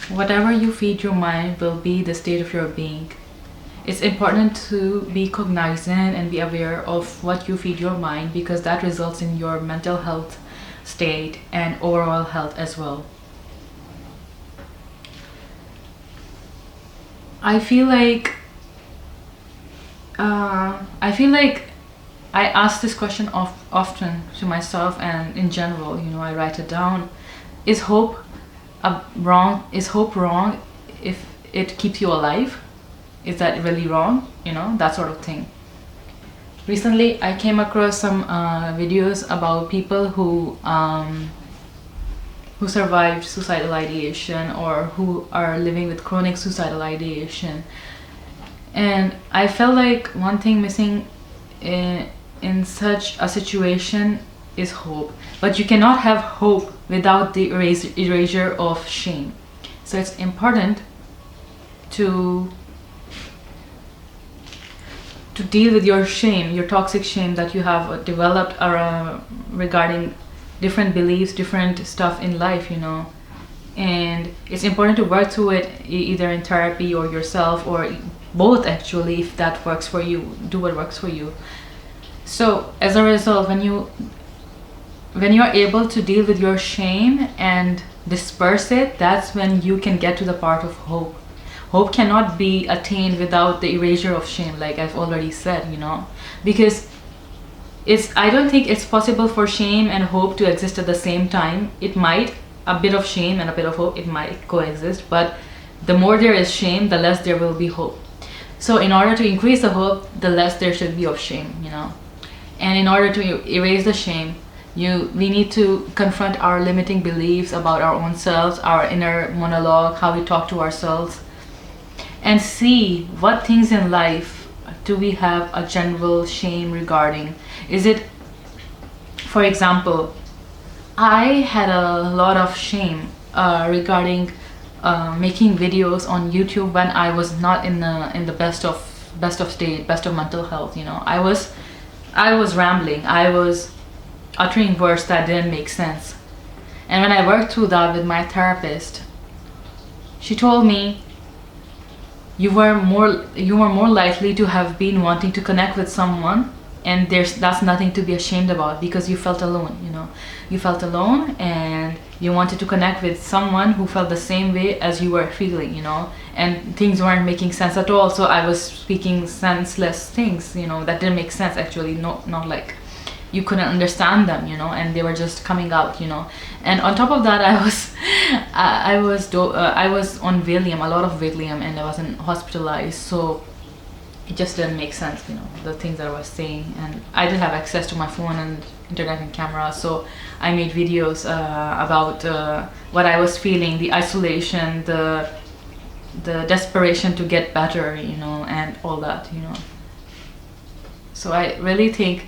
Whatever you feed your mind will be the state of your being. It's important to be cognizant and be aware of what you feed your mind, because that results in your mental health state and overall health as well. I feel like I ask this question often to myself, and in general, I write it down. Is hope wrong? Is hope wrong if it keeps you alive? Is that really wrong? That sort of thing. Recently, I came across some videos about people who survived suicidal ideation, or who are living with chronic suicidal ideation. And I felt like one thing missing in such a situation is hope. But you cannot have hope without the erasure of shame. So it's important to deal with your shame, your toxic shame that you have developed regarding different beliefs, different stuff in life, and it's important to work through it, either in therapy or yourself, or both actually. If that works for you, do what works for you. So as a result, when you are able to deal with your shame and disperse it, that's when you can get to the part of hope. Hope cannot be attained without the erasure of shame, like I've already said, because I don't think it's possible for shame and hope to exist at the same time. It might, a bit of shame and a bit of hope, it might coexist, but the more there is shame, the less there will be hope. So in order to increase the hope, the less there should be of shame, And in order to erase the shame, we need to confront our limiting beliefs about our own selves, our inner monologue, how we talk to ourselves, and see what things in life do we have a general shame regarding. Is it, for example, I had a lot of shame regarding making videos on YouTube when I was not in the best of state, best of mental health. I was rambling. I was uttering words that didn't make sense. And when I worked through that with my therapist, she told me, you were more likely to have been wanting to connect with someone, and that's nothing to be ashamed about, because you felt alone. You felt alone, and you wanted to connect with someone who felt the same way as you were feeling, and things weren't making sense at all. So I was speaking senseless things, that didn't make sense actually. Not like you couldn't understand them, and they were just coming out, And on top of that, I was on Valium, a lot of Valium, and I wasn't hospitalized, so it just didn't make sense, the things that I was saying. And I did have access to my phone and internet and camera, so I made videos about what I was feeling, the isolation, the desperation to get better, and all that, So I really think,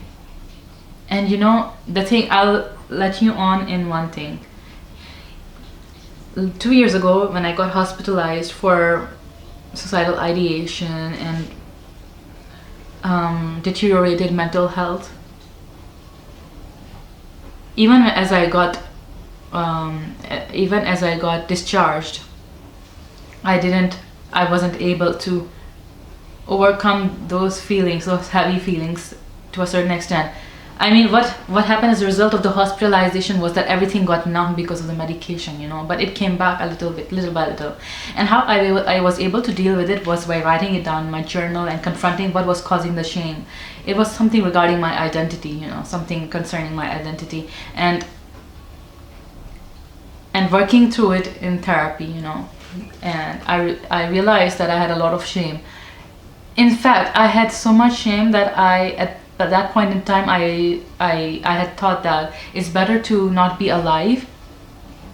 and the thing, I'll let you on in one thing. 2 years ago, when I got hospitalized for suicidal ideation and deteriorated mental health, even as I got discharged, I wasn't able to overcome those feelings, those heavy feelings, to a certain extent. I mean, what happened as a result of the hospitalization was that everything got numb because of the medication, but it came back a little by little. And how I was able to deal with it was by writing it down in my journal and confronting what was causing the shame. It was something regarding my identity, something concerning my identity, and working through it in therapy, And I realized that I had a lot of shame. In fact, I had so much shame that at that point in time, I had thought that it's better to not be alive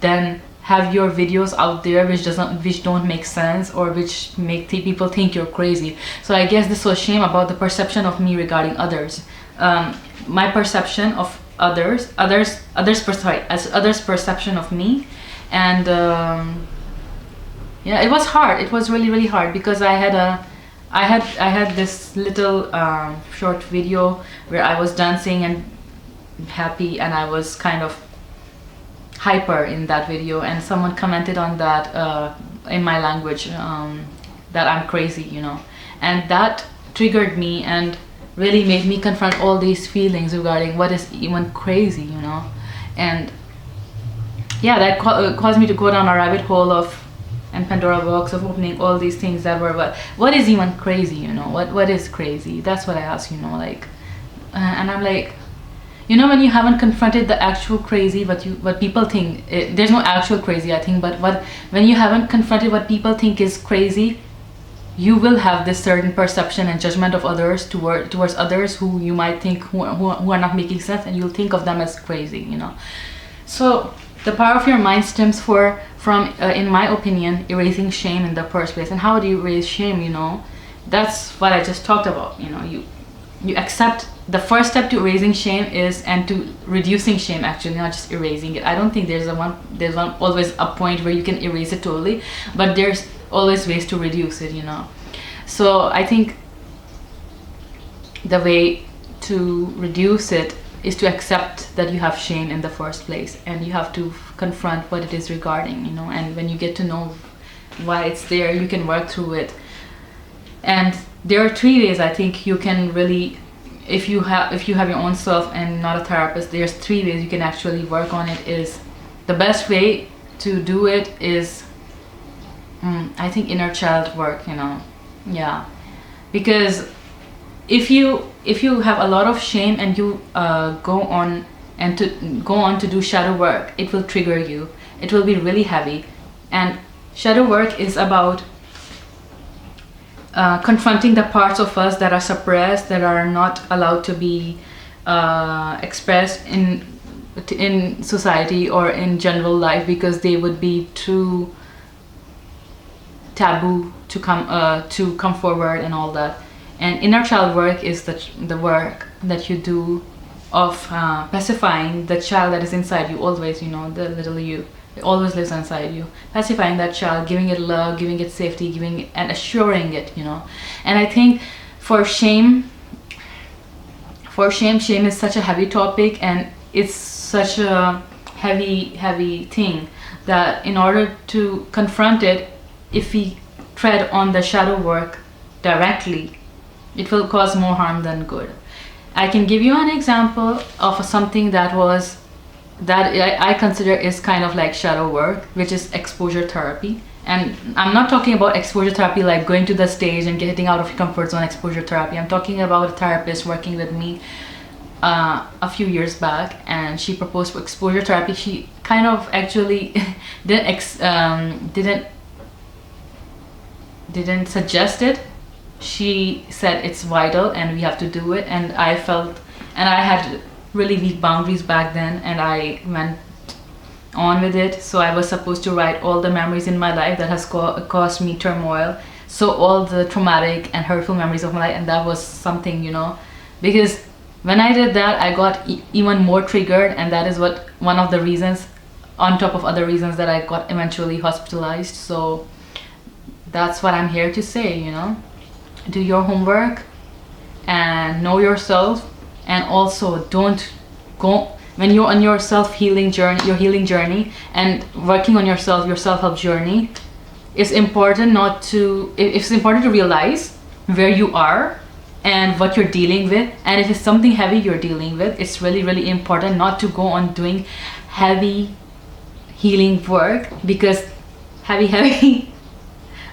than have your videos out there which don't make sense, or which make people think you're crazy. So I guess this was shame about the perception of me regarding others, my perception of others' perception of me, and it was hard. It was really, really hard, because I had this little short video where I was dancing and happy, and I was kind of hyper in that video, and someone commented on that in my language, that I'm crazy, you know. And that triggered me and really made me confront all these feelings regarding what is even crazy, you know. And yeah, that caused me to go down a rabbit hole of, and Pandora box of opening all these things that were, what is even crazy, you know. What is crazy? That's what I ask, you know, like, and I'm like, you know, when you haven't confronted the actual crazy, what people think, there's no actual crazy, I think, but when you haven't confronted what people think is crazy, you will have this certain perception and judgment of others towards others who you might think who are not making sense, and you'll think of them as crazy, you know. So the power of your mind stems from in my opinion, erasing shame in the first place. And how do you erase shame, you know? That's what I just talked about, you know. You accept. The first step to erasing shame is, and to reducing shame, actually, not just erasing it. I don't think there's always a point where you can erase it totally, but there's always ways to reduce it, you know. So I think the way to reduce it is to accept that you have shame in the first place, and you have to confront what it is regarding, you know. And when you get to know why it's there, you can work through it. And there are 3 ways I think you can really, if you have your own self and not a therapist, there's 3 ways you can actually work on it. Is the best way to do it is, I think, inner child work, you know. Yeah, because if you have a lot of shame and you go on to do shadow work, it will trigger you. It will be really heavy. And shadow work is about confronting the parts of us that are suppressed, that are not allowed to be expressed in society or in general life, because they would be too taboo to come forward and all that. And inner child work is the work that you do of pacifying the child that is inside you always, you know, the little you. It always lives inside you. Pacifying that child, giving it love, giving it safety, and assuring it, you know. And I think for shame, shame is such a heavy topic, and it's such a heavy thing, that in order to confront it, if we tread on the shadow work directly, it will cause more harm than good. I can give you an example of something that I consider is kind of like shadow work, which is exposure therapy. And I'm not talking about exposure therapy like going to the stage and getting out of your comfort zone exposure therapy. I'm talking about a therapist working with me a few years back, and she proposed for exposure therapy. She kind of actually didn't suggest it. She said it's vital and we have to do it. And I had really weak boundaries back then, and I went on with it. So I was supposed to write all the memories in my life that has caused me turmoil, so all the traumatic and hurtful memories of my life. And that was something, you know, because when I did that, I got even more triggered, and that is one of the reasons, on top of other reasons, that I got eventually hospitalized. So that's what I'm here to say, you know. Do your homework and know yourself. And also, don't go, when you're on your healing journey and working on your self-help journey, it's important it's important to realize where you are and what you're dealing with. And if it's something heavy you're dealing with, it's really, really important not to go on doing heavy healing work, because heavy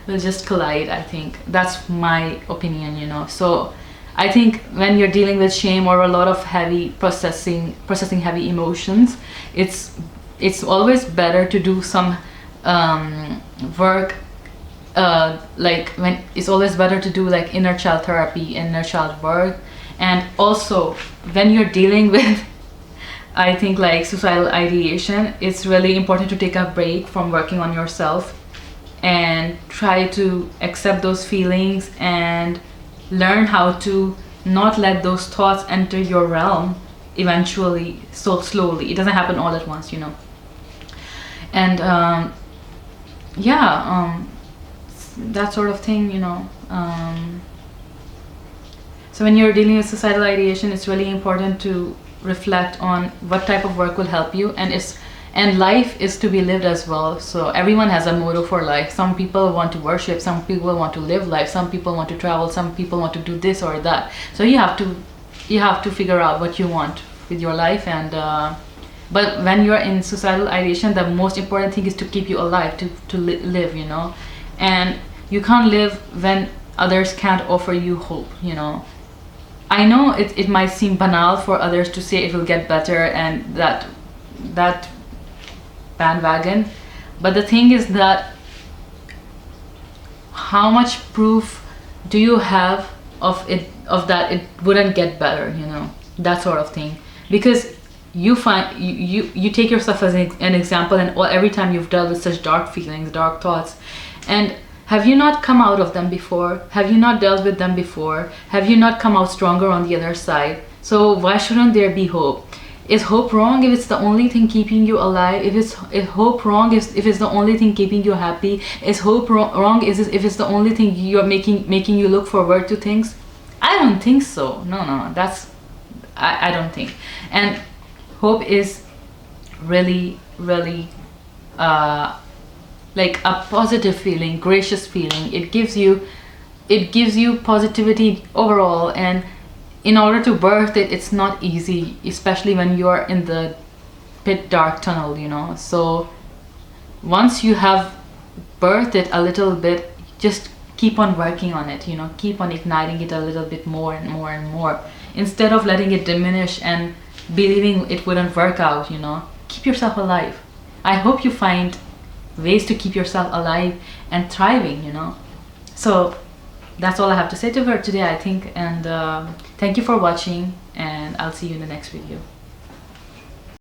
will just collide. I think that's my opinion, you know. So I think when you're dealing with shame or a lot of heavy processing heavy emotions, it's always better to do some work, like when it's always better to do like inner child therapy, inner child work. And also when you're dealing with I think like suicidal ideation, it's really important to take a break from working on yourself and try to accept those feelings and learn how to not let those thoughts enter your realm eventually, so slowly. It doesn't happen all at once, you know. And that sort of thing, you know. So when you're dealing with suicidal ideation, it's really important to reflect on what type of work will help you. And and life is to be lived as well. So everyone has a motto for life. Some people want to worship, some people want to live life, some people want to travel, some people want to do this or that. So you have to figure out what you want with your life. And but when you're in suicidal ideation, the most important thing is to keep you alive, to live, you know. And you can't live when others can't offer you hope, you know. I know it might seem banal for others to say it will get better and that bandwagon, but the thing is that how much proof do you have of that it wouldn't get better, you know, that sort of thing. Because you find you take yourself as an example, and every time you've dealt with such dark feelings, dark thoughts, and have you not come out of them before? Have you not dealt with them before? Have you not come out stronger on the other side? So why shouldn't there be hope? Is hope wrong if it's the only thing keeping you alive? Is hope wrong if it's the only thing keeping you happy? Is hope wrong if it's the only thing you're making you look forward to things? I don't think so. No, that's I don't think. And hope is really like a positive feeling, gracious feeling. It gives you positivity overall, and in order to birth it, it's not easy, especially when you're in the pit dark tunnel, you know. So once you have birthed it a little bit, just keep on working on it, you know, keep on igniting it a little bit more and more and more, instead of letting it diminish and believing it wouldn't work out, you know. Keep yourself alive. I hope you find ways to keep yourself alive and thriving, you know. So that's all I have to say to her today, I think. And thank you for watching, and I'll see you in the next video.